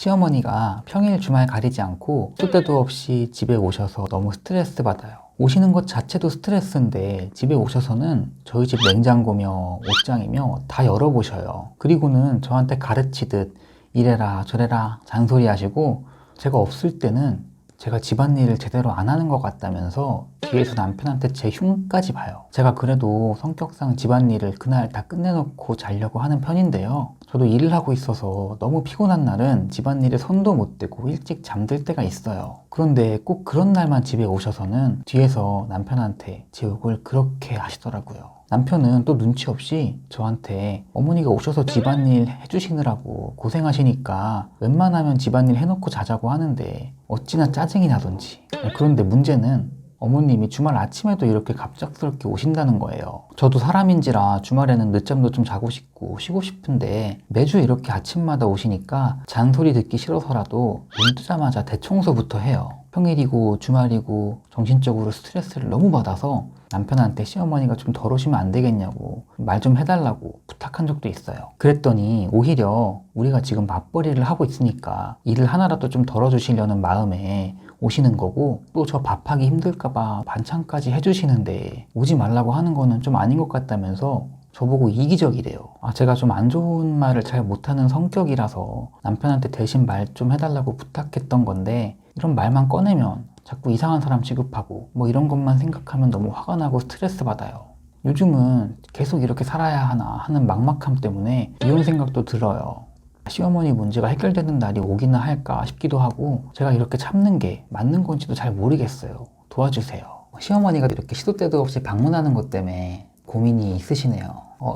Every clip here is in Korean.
시어머니가 평일 주말 가리지 않고 시도 때도 없이 집에 오셔서 너무 스트레스 받아요. 오시는 것 자체도 스트레스인데 집에 오셔서는 저희 집 냉장고며 옷장이며 다 열어보셔요. 그리고는 저한테 가르치듯 이래라 저래라 잔소리 하시고, 제가 없을 때는 제가 집안일을 제대로 안 하는 것 같다면서 뒤에서 남편한테 제 흉까지 봐요. 제가 그래도 성격상 집안일을 그날 다 끝내놓고 자려고 하는 편인데요. 저도 일을 하고 있어서 너무 피곤한 날은 집안일에 손도 못 대고 일찍 잠들 때가 있어요. 그런데 꼭 그런 날만 집에 오셔서는 뒤에서 남편한테 제 욕을 그렇게 하시더라고요. 남편은 또 눈치 없이 저한테 어머니가 오셔서 집안일 해주시느라고 고생하시니까 웬만하면 집안일 해놓고 자자고 하는데 어찌나 짜증이 나던지. 그런데 문제는 어머님이 주말 아침에도 이렇게 갑작스럽게 오신다는 거예요. 저도 사람인지라 주말에는 늦잠도 좀 자고 싶고 쉬고 싶은데 매주 이렇게 아침마다 오시니까 잔소리 듣기 싫어서라도 눈 뜨자마자 대청소부터 해요. 평일이고 주말이고 정신적으로 스트레스를 너무 받아서 남편한테 시어머니가 좀 덜 오시면 안 되겠냐고 말 좀 해달라고 부탁한 적도 있어요. 그랬더니 오히려 우리가 지금 맞벌이를 하고 있으니까 일을 하나라도 좀 덜어주시려는 마음에 오시는 거고, 또 저 밥하기 힘들까봐 반찬까지 해주시는데 오지 말라고 하는 거는 좀 아닌 것 같다면서 저보고 이기적이래요. 제가 좀 안 좋은 말을 잘 못하는 성격이라서 남편한테 대신 말 좀 해달라고 부탁했던 건데, 이런 말만 꺼내면 자꾸 이상한 사람 취급하고 뭐 이런 것만 생각하면 너무 화가 나고 스트레스 받아요. 요즘은 계속 이렇게 살아야 하나 하는 막막함 때문에 이혼 생각도 들어요. 시어머니 문제가 해결되는 날이 오기나 할까 싶기도 하고, 제가 이렇게 참는 게 맞는 건지도 잘 모르겠어요. 도와주세요. 시어머니가 이렇게 시도 때도 없이 방문하는 것 때문에 고민이 있으시네요.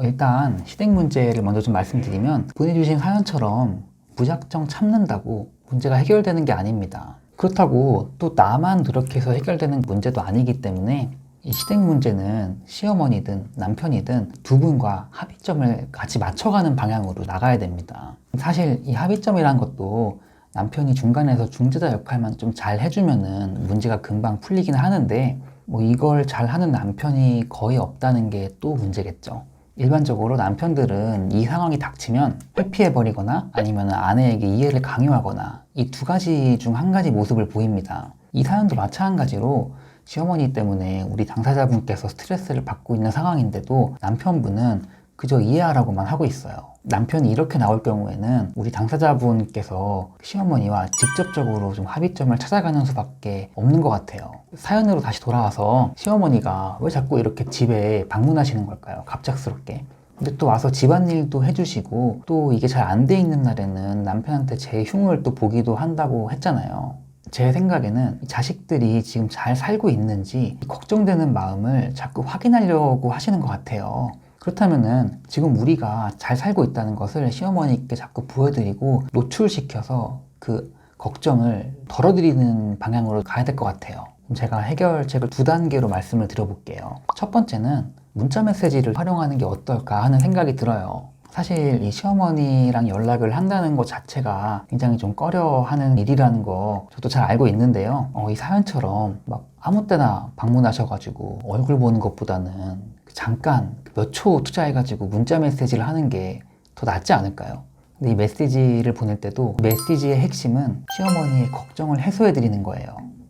일단 시댁 문제를 먼저 좀 말씀드리면, 보내주신 사연처럼 무작정 참는다고 문제가 해결되는 게 아닙니다. 그렇다고 또 나만 노력해서 해결되는 문제도 아니기 때문에 이 시댁 문제는 시어머니든 남편이든 두 분과 합의점을 같이 맞춰가는 방향으로 나가야 됩니다. 사실 이 합의점이란 것도 남편이 중간에서 중재자 역할만 좀 잘 해주면은 문제가 금방 풀리긴 하는데, 뭐 이걸 잘 하는 남편이 거의 없다는 게 또 문제겠죠. 일반적으로 남편들은 이 상황이 닥치면 회피해버리거나 아니면 아내에게 이해를 강요하거나 이 두 가지 중 한 가지 모습을 보입니다. 이 사연도 마찬가지로 시어머니 때문에 우리 당사자분께서 스트레스를 받고 있는 상황인데도 남편분은 그저 이해하라고만 하고 있어요. 남편이 이렇게 나올 경우에는 우리 당사자분께서 시어머니와 직접적으로 좀 합의점을 찾아가는 수밖에 없는 것 같아요. 사연으로 다시 돌아와서 시어머니가 왜 자꾸 이렇게 집에 방문하시는 걸까요? 갑작스럽게. 근데 또 와서 집안일도 해주시고, 또 이게 잘 안 돼 있는 날에는 남편한테 제 흉을 또 보기도 한다고 했잖아요. 제 생각에는 자식들이 지금 잘 살고 있는지 걱정되는 마음을 자꾸 확인하려고 하시는 것 같아요. 그렇다면은 지금 우리가 잘 살고 있다는 것을 시어머니께 자꾸 보여드리고 노출시켜서 그 걱정을 덜어드리는 방향으로 가야 될 것 같아요. 제가 해결책을 두 단계로 말씀을 드려볼게요. 첫 번째는 문자 메시지를 활용하는 게 어떨까 하는 생각이 들어요. 사실 이 시어머니랑 연락을 한다는 것 자체가 굉장히 좀 꺼려하는 일이라는 거 저도 잘 알고 있는데요. 이 사연처럼 막 아무 때나 방문하셔가지고 얼굴 보는 것보다는 잠깐 몇 초 투자해가지고 문자 메시지를 하는 게 더 낫지 않을까요? 근데 이 메시지를 보낼 때도 메시지의 핵심은 시어머니의 걱정을 해소해드리는 거예요.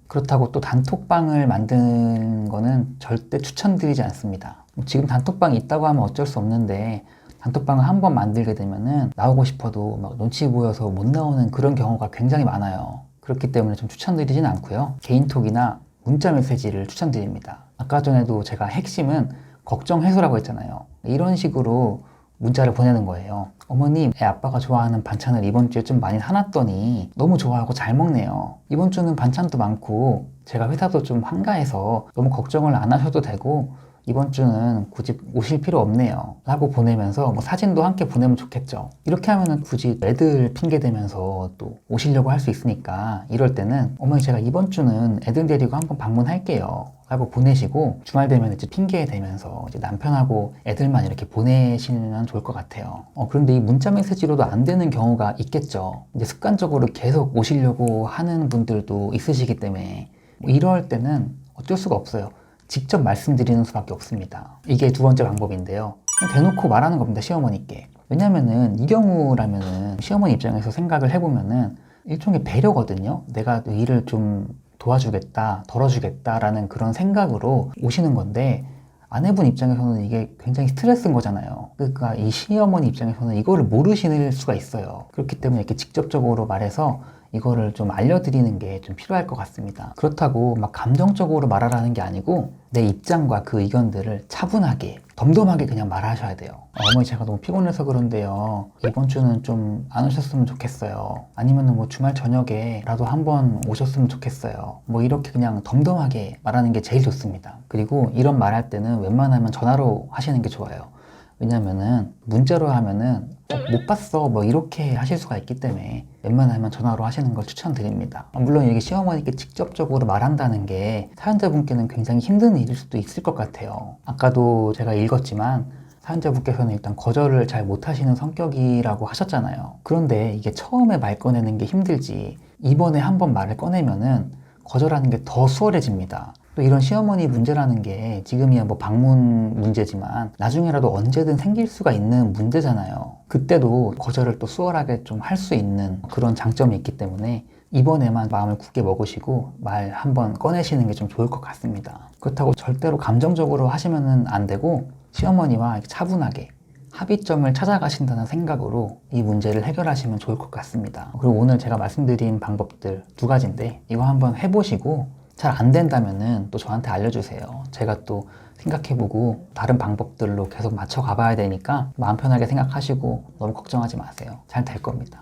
그렇다고 또 단톡방을 만드는 거는 절대 추천드리지 않습니다. 지금 단톡방이 있다고 하면 어쩔 수 없는데, 단톡방을 한번 만들게 되면은 나오고 싶어도 막 눈치 보여서 못 나오는 그런 경우가 굉장히 많아요. 그렇기 때문에 좀 추천드리진 않고요. 개인톡이나 문자 메시지를 추천드립니다. 아까 전에도 제가 핵심은 걱정 해소라고 했잖아요. 이런 식으로 문자를 보내는 거예요. 어머님, 애 아빠가 좋아하는 반찬을 이번 주에 좀 많이 사놨더니 너무 좋아하고 잘 먹네요. 이번 주는 반찬도 많고 제가 회사도 좀 한가해서 너무 걱정을 안 하셔도 되고 이번 주는 굳이 오실 필요 없네요 라고 보내면서 뭐 사진도 함께 보내면 좋겠죠. 이렇게 하면은 굳이 애들 핑계 대면서 또 오시려고 할 수 있으니까, 이럴 때는 어머니 제가 이번 주는 애들 데리고 한번 방문할게요 라고 보내시고, 주말 되면 이제 핑계 대면서 이제 남편하고 애들만 이렇게 보내시면 좋을 것 같아요. 그런데 이 문자 메시지로도 안 되는 경우가 있겠죠. 이제 습관적으로 계속 오시려고 하는 분들도 있으시기 때문에 뭐 이럴 때는 어쩔 수가 없어요. 직접 말씀드리는 수밖에 없습니다. 이게 두 번째 방법인데요. 그냥 대놓고 말하는 겁니다, 시어머니께. 왜냐면은 이 경우라면은 시어머니 입장에서 생각을 해보면은 일종의 배려거든요. 내가 일을 좀 도와주겠다, 덜어주겠다라는 그런 생각으로 오시는 건데, 아내분 입장에서는 이게 굉장히 스트레스인 거잖아요. 그러니까 이 시어머니 입장에서는 이거를 모르실 수가 있어요. 그렇기 때문에 이렇게 직접적으로 말해서 이거를 좀 알려드리는 게 좀 필요할 것 같습니다. 그렇다고 막 감정적으로 말하라는 게 아니고 내 입장과 그 의견들을 차분하게 덤덤하게 그냥 말하셔야 돼요. 어머니 제가 너무 피곤해서 그런데요, 이번 주는 좀 안 오셨으면 좋겠어요. 아니면 뭐 주말 저녁에라도 한번 오셨으면 좋겠어요. 뭐 이렇게 그냥 덤덤하게 말하는 게 제일 좋습니다. 그리고 이런 말할 때는 웬만하면 전화로 하시는 게 좋아요. 왜냐면은 문자로 하면은 못 봤어 뭐 이렇게 하실 수가 있기 때문에 웬만하면 전화로 하시는 걸 추천드립니다. 물론 이게 시어머니께 직접적으로 말한다는 게 사연자분께는 굉장히 힘든 일일 수도 있을 것 같아요. 아까도 제가 읽었지만 사연자분께서는 일단 거절을 잘 못하시는 성격이라고 하셨잖아요. 그런데 이게 처음에 말 꺼내는 게 힘들지 이번에 한번 말을 꺼내면은 거절하는 게 더 수월해집니다. 또 이런 시어머니 문제라는 게 지금이야 뭐 방문 문제지만 나중에라도 언제든 생길 수가 있는 문제잖아요. 그때도 거절을 또 수월하게 좀 할 수 있는 그런 장점이 있기 때문에 이번에만 마음을 굳게 먹으시고 말 한번 꺼내시는 게 좀 좋을 것 같습니다. 그렇다고 절대로 감정적으로 하시면 안 되고 시어머니와 이렇게 차분하게 합의점을 찾아가신다는 생각으로 이 문제를 해결하시면 좋을 것 같습니다. 그리고 오늘 제가 말씀드린 방법들 2가지인데 이거 한번 해보시고 잘 안 된다면은 또 저한테 알려주세요. 제가 또 생각해보고 다른 방법들로 계속 맞춰 가봐야 되니까 마음 편하게 생각하시고 너무 걱정하지 마세요. 잘 될 겁니다.